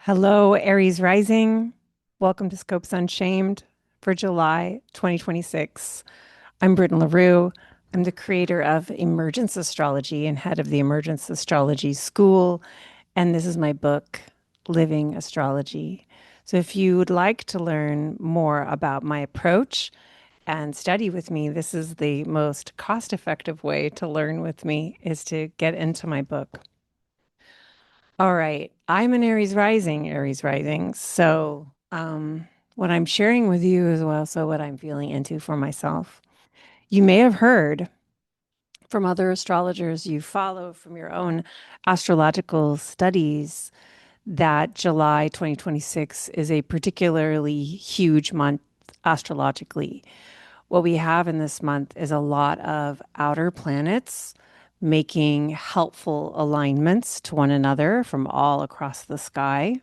Hello, Aries rising. Welcome to Scopes Unshamed for July 2026. I'm Britten LaRue. I'm the creator of Emergence Astrology and head of the Emergence Astrology School. And this is my book, Living Astrology. So if you would like to learn more about my approach and study with me, this is the most cost-effective way to learn with me is to get into my book. All right. I'm an Aries rising, Aries rising. So, what I'm sharing with you is also what I'm feeling into for myself. You may have heard from other astrologers you follow from your own astrological studies that July 2026 is a particularly huge month astrologically. What we have in this month is a lot of outer planets making helpful alignments to one another from all across the sky.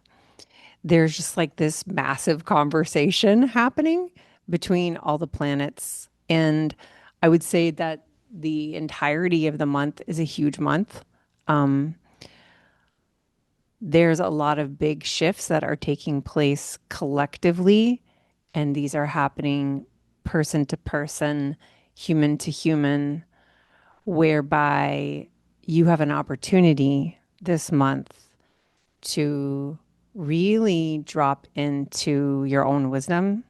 There's just like this massive conversation happening between all the planets. And I would say that the entirety of the month is a huge month. Um, there's a lot of big shifts that are taking place collectively, and these are happening person to person, human to human, whereby you have an opportunity this month to really drop into your own wisdom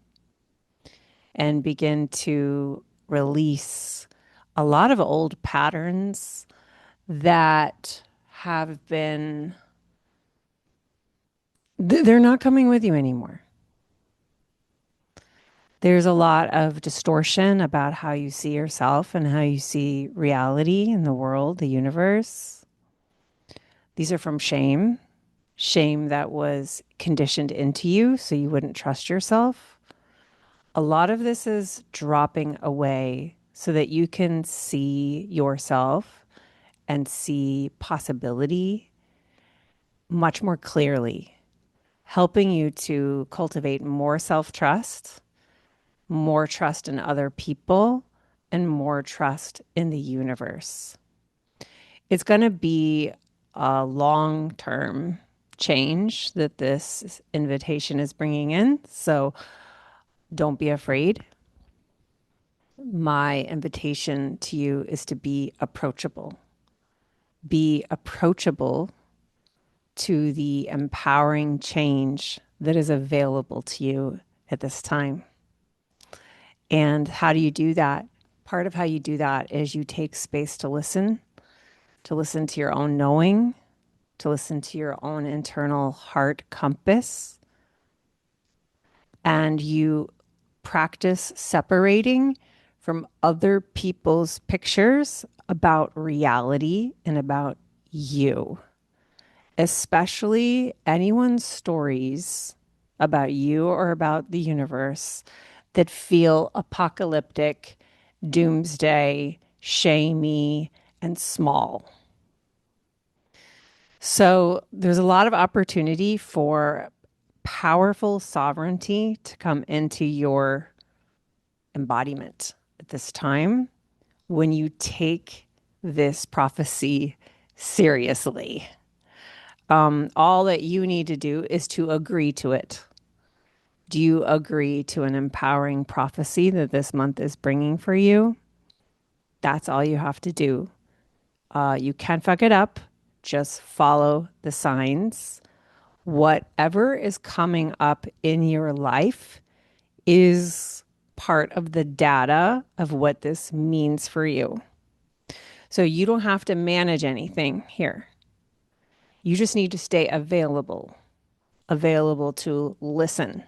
and begin to release a lot of old patterns that have been, they're not coming with you anymore. There's a lot of distortion about how you see yourself and how you see reality in the world, the universe. These are from shame, shame that was conditioned into you so you wouldn't trust yourself. A lot of this is dropping away so that you can see yourself and see possibility much more clearly, helping you to cultivate more self trust, more trust in other people, and more trust in the universe. It's going to be a long term change that this invitation is bringing in. So don't be afraid. My invitation to you is to be approachable. Be approachable to the empowering change that is available to you at this time. And how do you do that? Part of how you do that is you take space to listen to your own knowing, to listen to your own internal heart compass, and you practice separating from other people's pictures about reality and about you, especially anyone's stories about you or about the universe that feel apocalyptic, doomsday, shamey, and small. So there's a lot of opportunity for powerful sovereignty to come into your embodiment at this time when you take this prophecy seriously. All that you need to do is to agree to it. Do you agree to an empowering prophecy that this month is bringing for you? That's all you have to do. You can't fuck it up. Just follow the signs. Whatever is coming up in your life is part of the data of what this means for you. So you don't have to manage anything here. You just need to stay available, available to listen,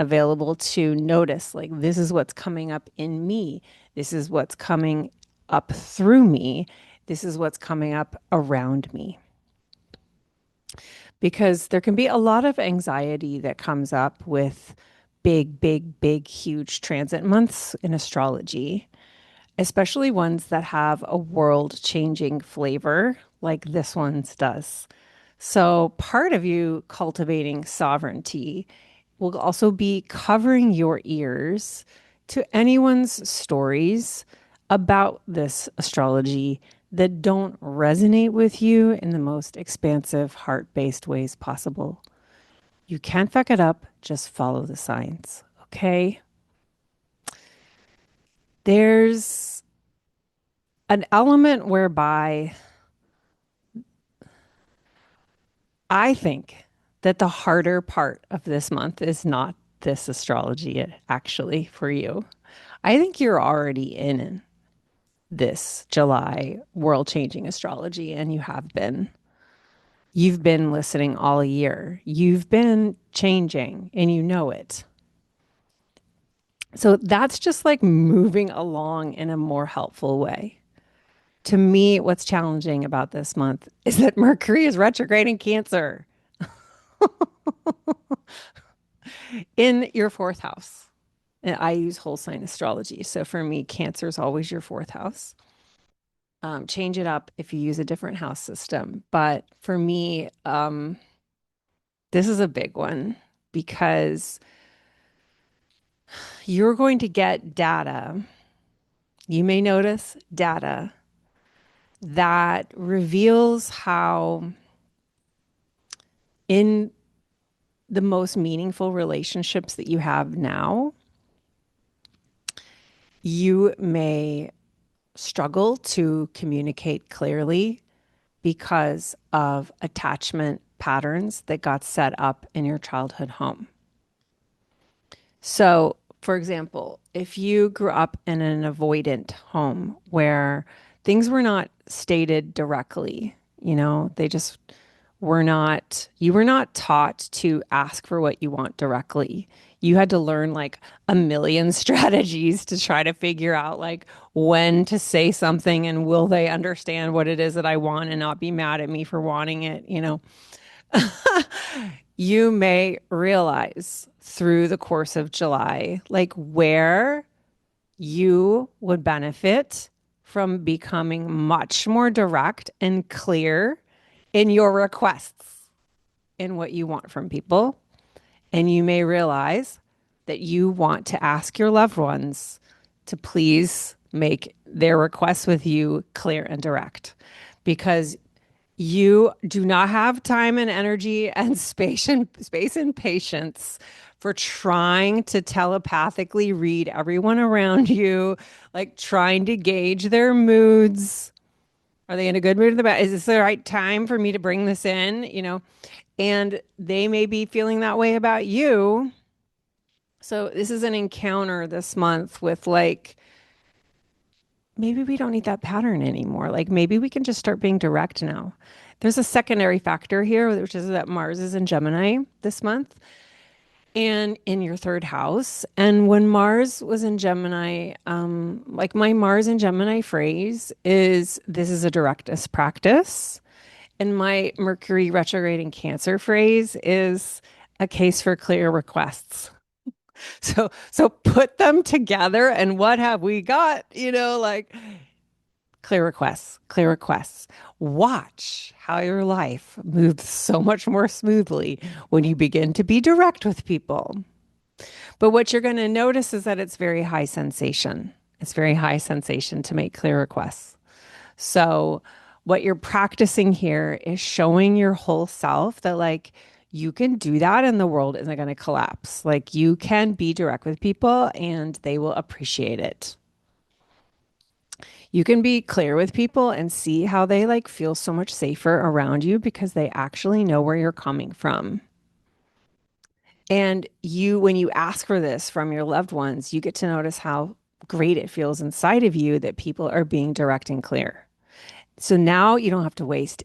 available to notice, like, this is what's coming up in me. This is what's coming up through me. This is what's coming up around me. Because there can be a lot of anxiety that comes up with big, huge transit months in astrology, especially ones that have a world changing flavor like this one's does. So, part of you cultivating sovereignty will also be covering your ears to anyone's stories about this astrology that don't resonate with you in the most expansive, heart based ways possible. You can't fuck it up. Just follow the signs. Okay. There's an element whereby I think that the harder part of this month is not this astrology actually for you. I think you're already in this July world changing astrology and you have been. You've been listening all year. You've been changing and you know it. So that's just like moving along in a more helpful way. To me, what's challenging about this month is that Mercury is retrograde in Cancer in your fourth house. And I use whole sign astrology. So for me, Cancer is always your fourth house. Change it up if you use a different house system. But for me, this is a big one because you're going to get data. You may notice data that reveals how, in the most meaningful relationships that you have now, you may struggle to communicate clearly because of attachment patterns that got set up in your childhood home. So, for example, if you grew up in an avoidant home where things were not stated directly, they just were not, you were not taught to ask for what you want directly. You had to learn like a million strategies to try to figure out like when to say something and will they understand what it is that I want and not be mad at me for wanting it. You may realize through the course of July, like where you would benefit from becoming much more direct and clear in your requests in what you want from people. And you may realize that you want to ask your loved ones to please make their requests with you clear and direct because you do not have time and energy and space and patience for trying to telepathically read everyone around you, like trying to gauge their moods. Are they in a good mood or the bad? Is this the right time for me to bring this in? And they may be feeling that way about you. So this is an encounter this month with like, maybe we don't need that pattern anymore. Like maybe we can just start being direct now. There's a secondary factor here, which is that Mars is in Gemini this month and in your third house. And when Mars was in Gemini, like my Mars in Gemini phrase is this is a directness practice. And my Mercury retrograde in Cancer phrase is a case for clear requests. So put them together and what have we got? Like clear requests, clear requests. Watch how your life moves so much more smoothly when you begin to be direct with people. But what you're going to notice is that it's very high sensation. It's very high sensation to make clear requests. So what you're practicing here is showing your whole self that like you can do that and the world isn't going to collapse. Like you can be direct with people and they will appreciate it. You can be clear with people and see how they like feel so much safer around you because they actually know where you're coming from. And when you ask for this from your loved ones, you get to notice how great it feels inside of you that people are being direct and clear. So now you don't have to waste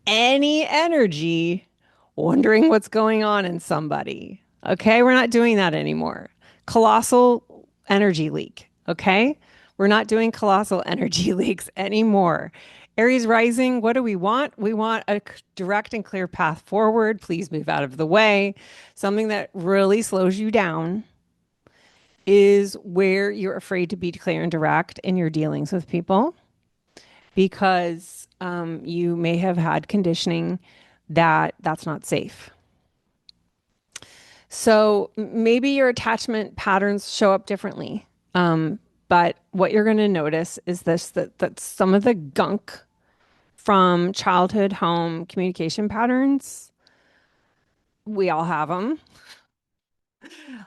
any energy wondering what's going on in somebody. Okay. We're not doing that anymore. Colossal energy leak. Okay. We're not doing colossal energy leaks anymore. Aries rising, what do we want? We want a direct and clear path forward. Please move out of the way. Something that really slows you down is where you're afraid to be clear and direct in your dealings with people because you may have had conditioning that that's not safe. So maybe your attachment patterns show up differently. But what you're going to notice is that some of the gunk from childhood home communication patterns We all have them.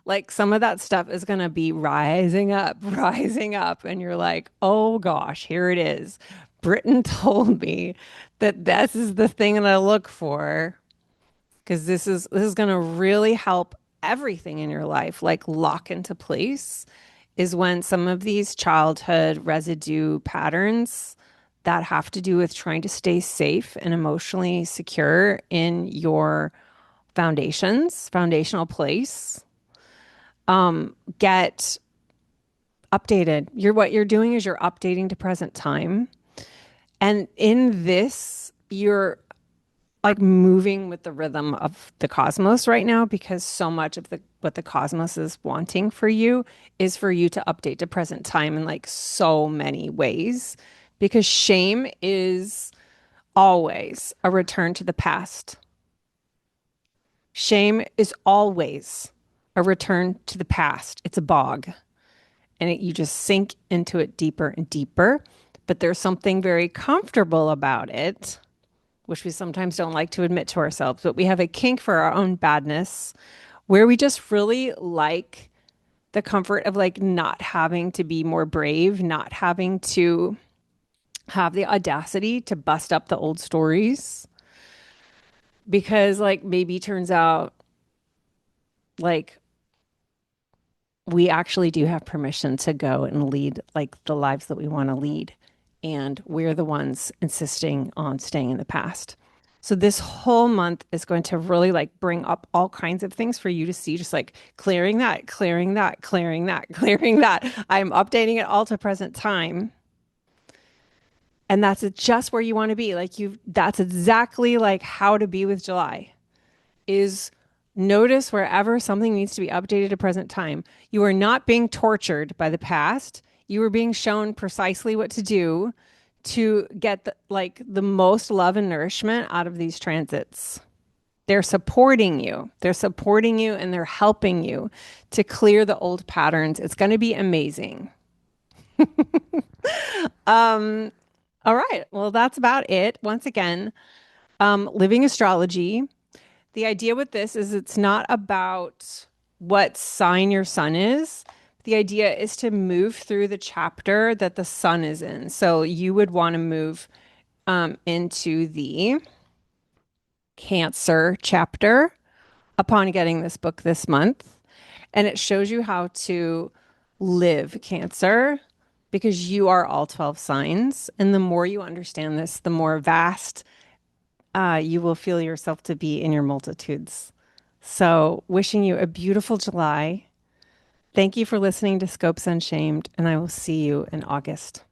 Like some of that stuff is going to be rising up, rising up. And you're like, oh gosh, here it is. Britain told me that this is the thing that I look for because this is going to really help everything in your life like lock into place is when some of these childhood residue patterns that have to do with trying to stay safe and emotionally secure in your foundational place get updated. What you're doing is you're updating to present time. And in this, you're like moving with the rhythm of the cosmos right now because so much of the what the cosmos is wanting for you is for you to update to present time in like so many ways because shame is always a return to the past. Shame is always a return to the past. It's a bog and you just sink into it deeper and deeper. But there's something very comfortable about it, which we sometimes don't like to admit to ourselves. But we have a kink for our own badness where we just really like the comfort of like not having to be more brave, not having to have the audacity to bust up the old stories because like maybe turns out like we actually do have permission to go and lead like the lives that we want to lead. And we're the ones insisting on staying in the past. So this whole month is going to really like bring up all kinds of things for you to see, just like clearing that, clearing that, clearing that, clearing that. I'm updating it all to present time. And that's just where you want to be. That's exactly like how to be with July is notice wherever something needs to be updated to present time. You are not being tortured by the past. You are being shown precisely what to do to get the most love and nourishment out of these transits. They're supporting you. They're supporting you and they're helping you to clear the old patterns. It's going to be amazing. All right. Well, that's about it. Once again, living astrology. The idea with this is it's not about what sign your sun is. The idea is to move through the chapter that the sun is in. So you would want to move into the Cancer chapter upon getting this book this month. And it shows you how to live Cancer because you are all 12 signs. And the more you understand this, the more vast you will feel yourself to be in your multitudes. So, wishing you a beautiful July. Thank you for listening to Scopes Unshamed, and I will see you in August.